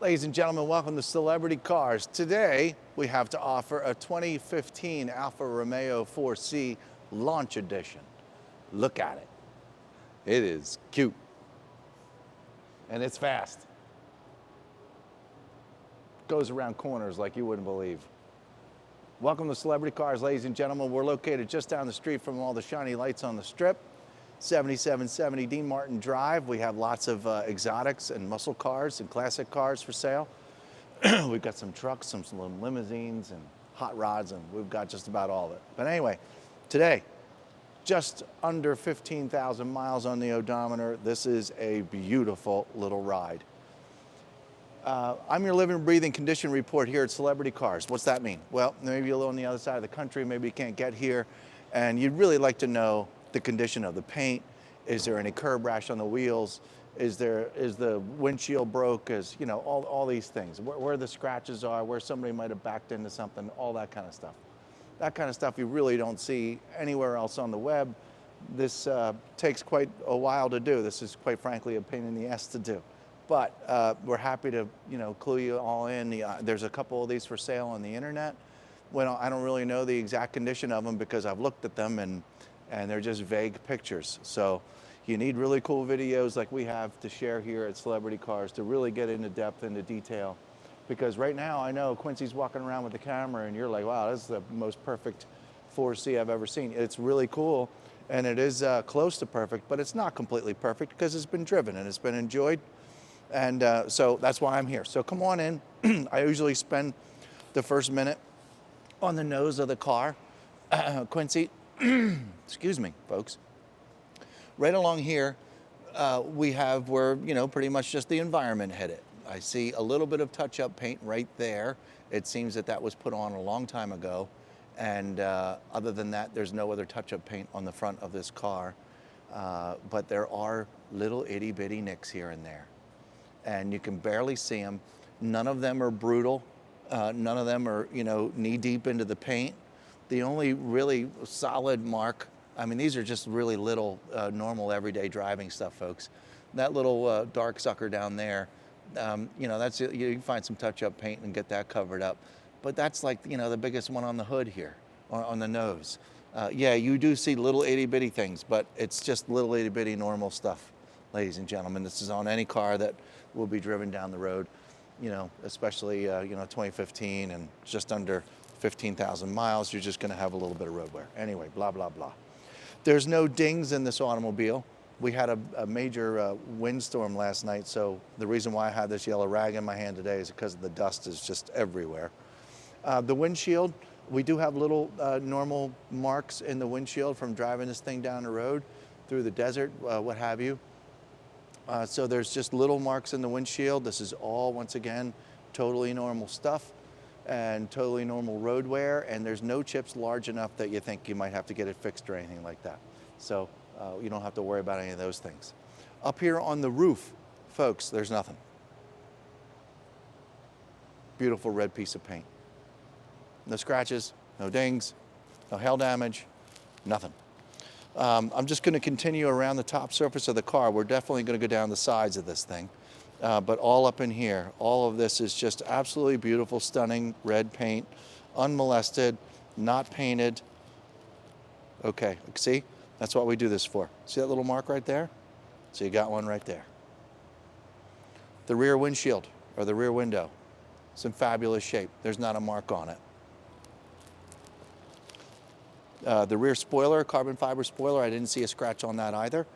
Ladies and gentlemen, welcome to Celebrity Cars. Today, we have to offer a 2015 Alfa Romeo 4C Launch Edition. Look at it. It is cute. And it's fast. Goes around corners like you wouldn't believe. Welcome to Celebrity Cars, ladies and gentlemen. We're located just down the street from all the shiny lights on the strip. 7770 Dean Martin Drive. We have lots of exotics and muscle cars and classic cars for sale. We've got some trucks, some limousines and hot rods, and we've got just about all of it. But anyway, today, just under 15,000 miles on the odometer. This is a beautiful little ride. I'm your living, breathing condition report here at Celebrity Cars. What's that mean? Well, maybe you're on the other side of the country, maybe you can't get here, and you'd really like to know the condition of the paint. Is there any curb rash on the wheels? Is the windshield broke? You know, all these things. Where the scratches are, where somebody might have backed into something, all that kind of stuff. That kind of stuff you really don't see anywhere else on the web. This takes quite a while to do. This is quite frankly a pain in the ass to do. But we're happy to, you know, clue you all in. There's a couple of these for sale on the internet. Well, I don't really know the exact condition of them because I've looked at them and they're just vague pictures. So you need really cool videos like we have to share here at Celebrity Cars to really get into depth, into detail. Because right now I know Quincy's walking around with the camera and you're like, wow, this is the most perfect 4C I've ever seen. It's really cool and it is close to perfect, but it's not completely perfect because it's been driven and it's been enjoyed. And so that's why I'm here. So come on in. I usually spend the first minute on the nose of the car. Quincy, excuse me, folks. Right along here, we have where, you know, pretty much just the environment hit it. I see a little bit of touch-up paint right there. It seems that that was put on a long time ago. And other than that, there's no other touch-up paint on the front of this car. But there are little itty-bitty nicks here and there. And you can barely see them. None of them are brutal. None of them are, you know, knee-deep into the paint. The only really solid mark, I mean, these are just really little normal everyday driving stuff, folks. That little dark sucker down there, you know, that's you can find some touch-up paint and get that covered up. But that's like, you know, the biggest one on the hood here, or on the nose. Yeah, you do see little itty-bitty things, but it's just little itty-bitty normal stuff, ladies and gentlemen. This is on any car that will be driven down the road, you know, especially, you know, 2015 and just under 15,000 miles, you're just going to have a little bit of road wear. Anyway, blah, blah, blah. There's no dings in this automobile. We had a major windstorm last night, so the reason why I had this yellow rag in my hand today is because the dust is just everywhere. The windshield, we do have little normal marks in the windshield from driving this thing down the road through the desert, what have you. So there's just little marks in the windshield. This is all, once again, totally normal stuff and totally normal road wear, and there's no chips large enough that you think you might have to get it fixed or anything like that. So you don't have to worry about any of those things. Up here on the roof, folks, there's nothing. Beautiful red piece of paint. No scratches, no dings, no hail damage, nothing. I'm just going to continue around the top surface of the car. We're definitely going to go down the sides of this thing. But all up in here, all of this is just absolutely beautiful, stunning red paint, unmolested, not painted. Okay, see? That's what we do this for. See that little mark right there? So you got one right there. The rear windshield, or the rear window, it's in fabulous shape. There's not a mark on it. The rear spoiler, carbon fiber spoiler, I didn't see a scratch on that either.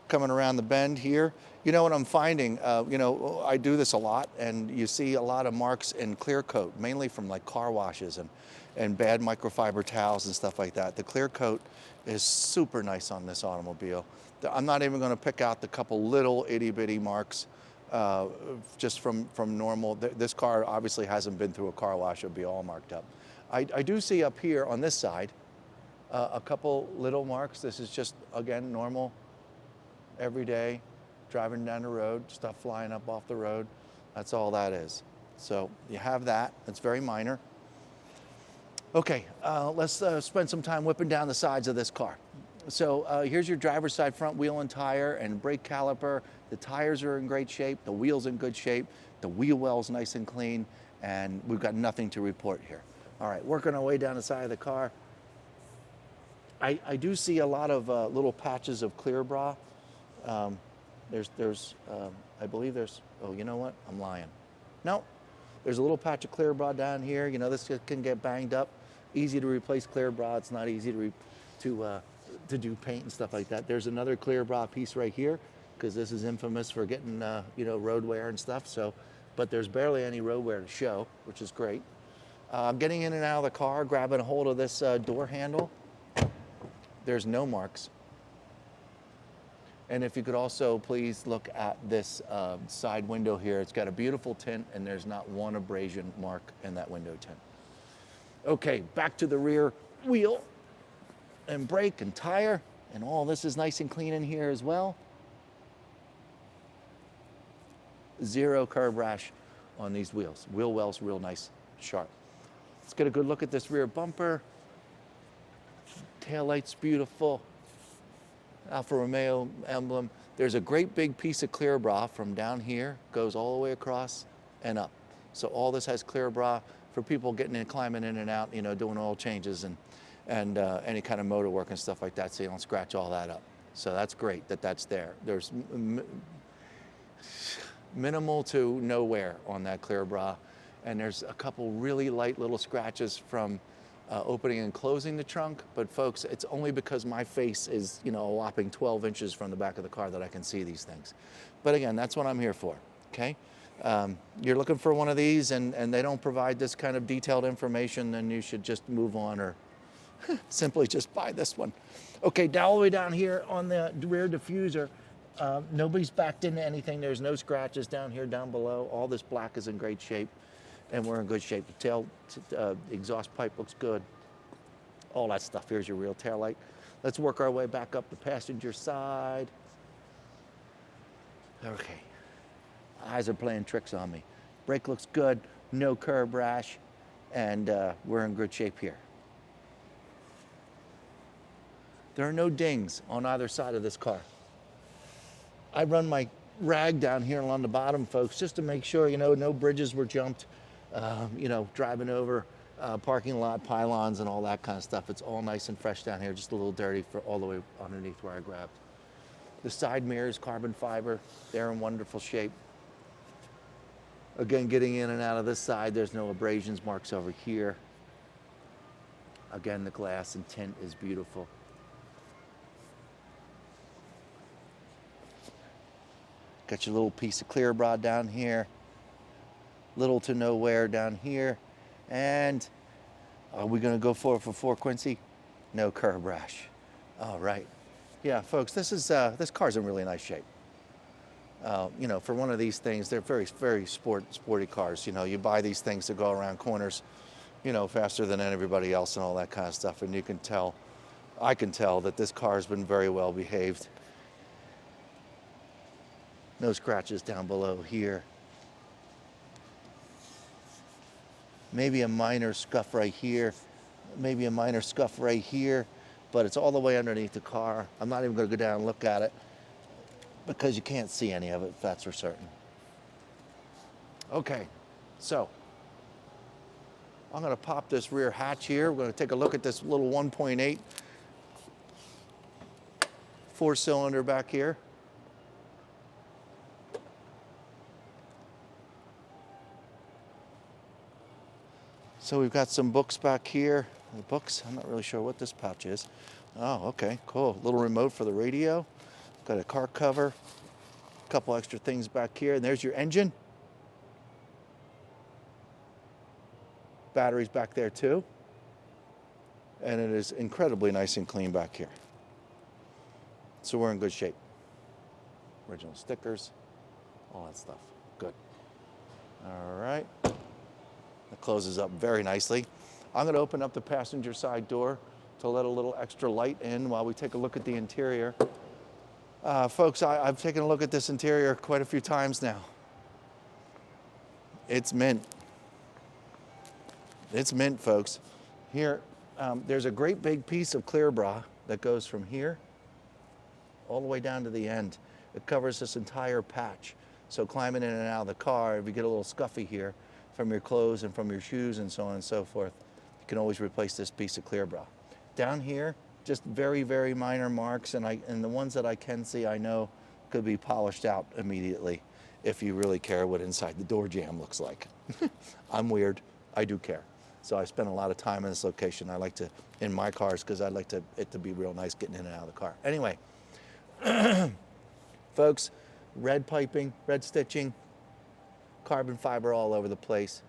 Coming around the bend here, you know what I'm finding, you know, I do this a lot, and you see a lot of marks in clear coat, mainly from like car washes and bad microfiber towels and stuff like that. The clear coat is super nice on this automobile. I'm not even going to pick out the couple little itty-bitty marks just from normal. This car obviously hasn't been through a car wash. It'll be all marked up. I do see up here on this side a couple little marks. This is just, again, normal, every day, driving down the road, stuff flying up off the road. That's all that is. So you have that. It's very minor. Okay, let's spend some time whipping down the sides of this car. So here's your driver's side front wheel and tire and brake caliper. The tires are in great shape. The wheel's in good shape. The wheel well's nice and clean. And we've got nothing to report here. All right, working our way down the side of the car. I do see a lot of little patches of clear bra. I believe there's, oh, you know what? I'm lying. No, there's a little patch of clear bra down here. You know, this can get banged up. Easy to replace clear bra. It's not easy to do paint and stuff like that. There's another clear bra piece right here because this is infamous for getting, you know, road wear and stuff. So, but there's barely any road wear to show, which is great. Getting in and out of the car, grabbing a hold of this door handle. There's no marks. And if you could also please look at this side window here. It's got a beautiful tint and there's not one abrasion mark in that window tint. Okay, back to the rear wheel and brake and tire. And all this is nice and clean in here as well. Zero curb rash on these wheels. Wheel well's real nice, sharp. Let's get a good look at this rear bumper. Taillight's beautiful. Alfa Romeo emblem. There's a great big piece of clear bra from down here, goes all the way across and up. So all this has clear bra for people getting in, climbing in and out, you know, doing oil changes and any kind of motor work and stuff like that, so you don't scratch all that up. So that's great that that's there. There's minimal to no wear on that clear bra, and there's a couple really light little scratches from opening and closing the trunk, but folks, it's only because my face is, you know, a whopping 12 inches from the back of the car that I can see these things. But again, that's what I'm here for, okay? You're looking for one of these and they don't provide this kind of detailed information, then you should just move on or simply just buy this one. Okay, down all the way down here on the rear diffuser, nobody's backed into anything. There's no scratches down here, down below. All this black is in great shape. And we're in good shape. The tail exhaust pipe looks good. All that stuff. Here's your real tail light. Let's work our way back up the passenger side. Okay. Eyes are playing tricks on me. Brake looks good. No curb rash. And we're in good shape here. There are no dings on either side of this car. I run my rag down here along the bottom, folks, just to make sure, you know, no bridges were jumped. You know, driving over parking lot pylons and all that kind of stuff. It's all nice and fresh down here, just a little dirty for all the way underneath where I grabbed. The side mirrors, carbon fiber, they're in wonderful shape. Again, getting in and out of this side, there's no abrasions, marks over here. Again, the glass and tint is beautiful. Got your little piece of clear bra down here. Little to no wear down here. And are we going to go for 4 Quincy? No curb rash. All right. Yeah, folks, this car's in really nice shape. You know, for one of these things, they're very, very sporty cars. You know, you buy these things to go around corners, you know, faster than everybody else and all that kind of stuff. And you can tell, I can tell that this car has been very well behaved. No scratches down below here. Maybe a minor scuff right here, maybe a minor scuff right here, but it's all the way underneath the car. I'm not even going to go down and look at it because you can't see any of it, that's for certain. Okay, so I'm going to pop this rear hatch here. We're going to take a look at this little 1.8 4-cylinder back here. So we've got some books back here. The books, I'm not really sure what this pouch is. Oh, okay, cool. Little remote for the radio. Got a car cover. A couple extra things back here. And there's your engine. Batteries back there too. And it is incredibly nice and clean back here. So we're in good shape. Original stickers, all that stuff. Good. All right. It closes up very nicely. I'm going to open up the passenger side door to let a little extra light in while we take a look at the interior. Folks, I've taken a look at this interior quite a few times now. It's mint. It's mint, folks. Here, there's a great big piece of clear bra that goes from here all the way down to the end. It covers this entire patch. So climbing in and out of the car, if you get a little scuffy here from your clothes and from your shoes and so on and so forth, you can always replace this piece of clear bra. Down here, just very, very minor marks, and the ones that I can see, I know could be polished out immediately if you really care what inside the door jamb looks like. I'm weird, I do care. So I spend a lot of time in this location. I like to, in my cars, because I like it to be real nice getting in and out of the car. Anyway, folks, red piping, red stitching, carbon fiber all over the place,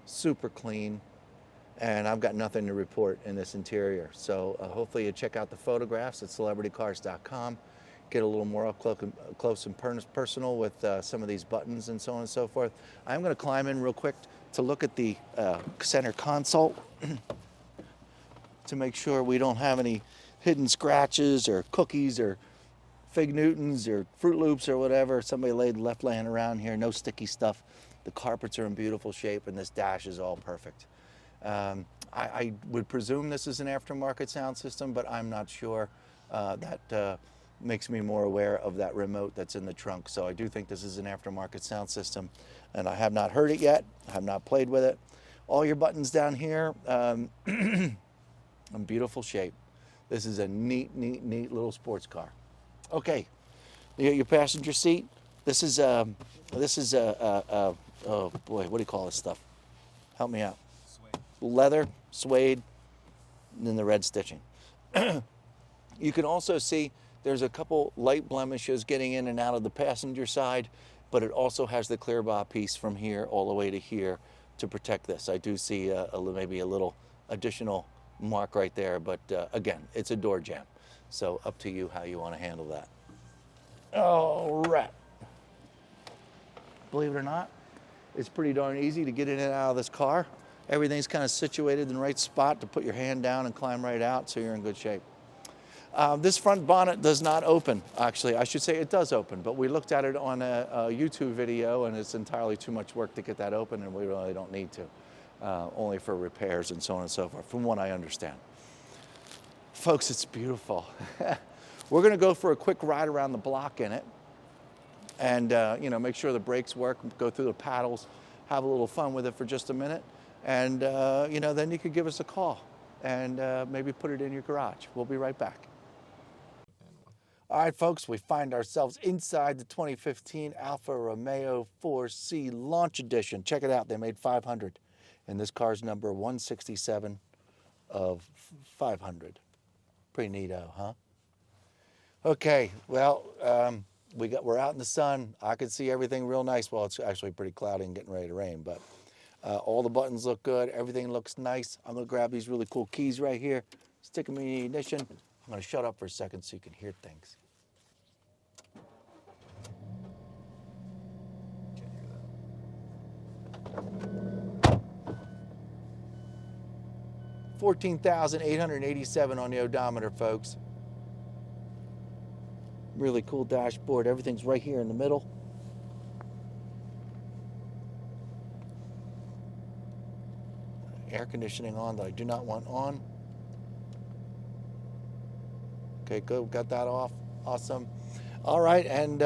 super clean, and I've got nothing to report in this interior. So hopefully you check out the photographs at celebritycars.com, get a little more up close and personal with some of these buttons and so on and so forth. I'm going to climb in real quick to look at the center console to make sure we don't have any hidden scratches or cookies or Fig Newtons or Fruit Loops or whatever somebody left laying around here. No sticky stuff. The carpets are in beautiful shape, and this dash is all perfect. I would presume this is an aftermarket sound system, but I'm not sure. That makes me more aware of that remote that's in the trunk. So I do think this is an aftermarket sound system, and I have not heard it yet. I have not played with it. All your buttons down here in beautiful shape. This is a neat little sports car. Okay, you got your passenger seat. This is oh boy, what do you call this stuff? Help me out. Suede. Leather, suede, and then the red stitching. You can also see there's a couple light blemishes getting in and out of the passenger side, but it also has the clear bra piece from here all the way to here to protect this. I do see maybe a little additional mark right there, but again, it's a door jamb. So up to you how you want to handle that. All right. Believe it or not, it's pretty darn easy to get in and out of this car. Everything's kind of situated in the right spot to put your hand down and climb right out, so you're in good shape. This front bonnet does not open. Actually, I should say it does open, but we looked at it on a YouTube video, and it's entirely too much work to get that open, and we really don't need to, only for repairs and so on and so forth, from what I understand. Folks, it's beautiful. We're going to go for a quick ride around the block in it, and make sure the brakes work, go through the paddles, have a little fun with it for just a minute, and then you could give us a call and maybe put it in your garage. We'll be right back. All right, folks, we find ourselves inside the 2015 Alfa Romeo 4C Launch Edition. Check it out. They made 500, and this car's number 167 of 500. Pretty neato, huh? Okay, well, we're out in the sun. I can see everything real nice. Well, it's actually pretty cloudy and getting ready to rain, but all the buttons look good. Everything looks nice. I'm going to grab these really cool keys right here, stick them in the ignition. I'm going to shut up for a second so you can hear things. Can't hear that. 14,887 on the odometer, folks. Really cool dashboard. Everything's right here in the middle. Air conditioning on that I do not want on. Okay, good. Got that off. Awesome. All right, and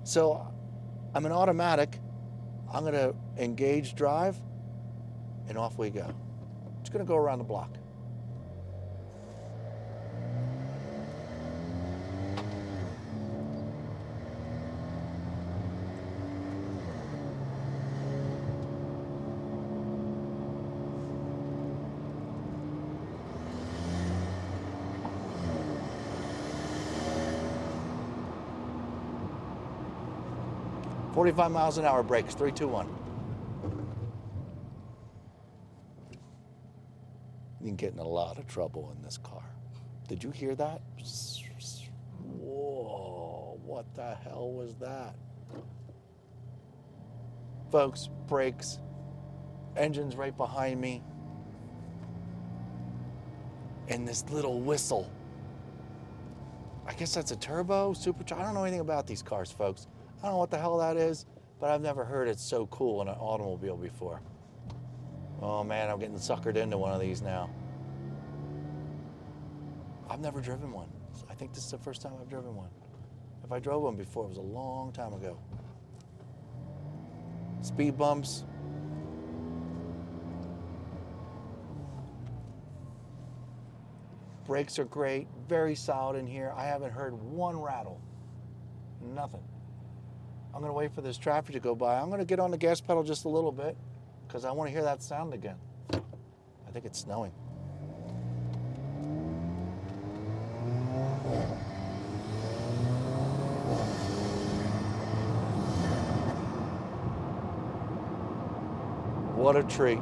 so I'm an automatic. I'm going to engage drive, and off we go. Just going to go around the block. $45 miles an hour brakes, 3, 2, 1. You can get in a lot of trouble in this car. Did you hear that? Whoa, what the hell was that? Folks, brakes, engine's right behind me, and this little whistle. I guess that's a turbo, supercharged. I don't know anything about these cars, folks. I don't know what the hell that is, but I've never heard it so cool in an automobile before. Oh man, I'm getting suckered into one of these now. I've never driven one. I think this is the first time I've driven one. If I drove one before, it was a long time ago. Speed bumps. Brakes are great, very solid in here. I haven't heard one rattle, nothing. I'm gonna wait for this traffic to go by. I'm gonna get on the gas pedal just a little bit because I wanna hear that sound again. I think it's snowing. What a treat.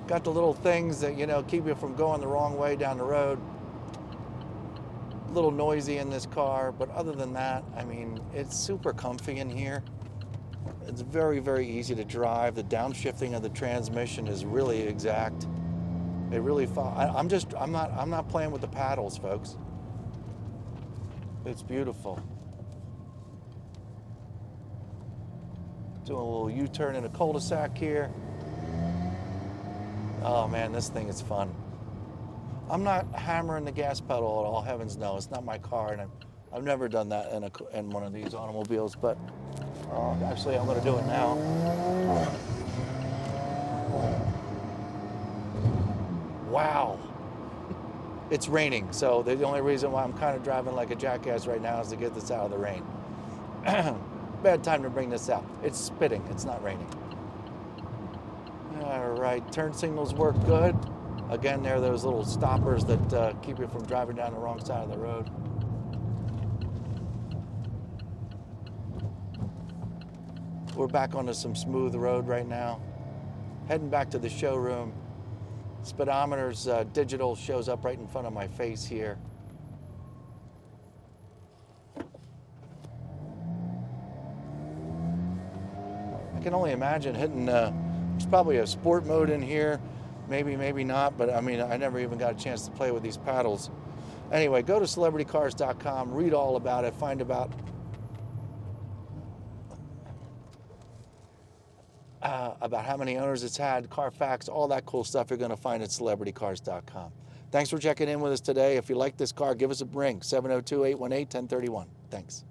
Got the little things that, you know, keep you from going the wrong way down the road. A little noisy in this car, but other than that, I mean, it's super comfy in here. It's very, very easy to drive. The downshifting of the transmission is really exact. It really, I'm not playing with the paddles, folks. It's beautiful. Doing a little U-turn in a cul-de-sac here. Oh man, this thing is fun. I'm not hammering the gas pedal at all, heavens no. It's not my car, and I've never done that in one of these automobiles, but actually I'm gonna do it now. Wow. It's raining, so the only reason why I'm kind of driving like a jackass right now is to get this out of the rain. Bad time to bring this out. It's spitting, it's not raining. All right, turn signals work good. Again, there are those little stoppers that keep you from driving down the wrong side of the road. We're back onto some smooth road right now. Heading back to the showroom. Speedometer's digital shows up right in front of my face here. I can only imagine hitting, there's probably a sport mode in here. Maybe, maybe not, but I mean, I never even got a chance to play with these paddles. Anyway, go to celebritycars.com, read all about it, find about how many owners it's had, Carfax, all that cool stuff you're going to find at celebritycars.com. Thanks for checking in with us today. If you like this car, give us a ring, 702-818-1031. Thanks.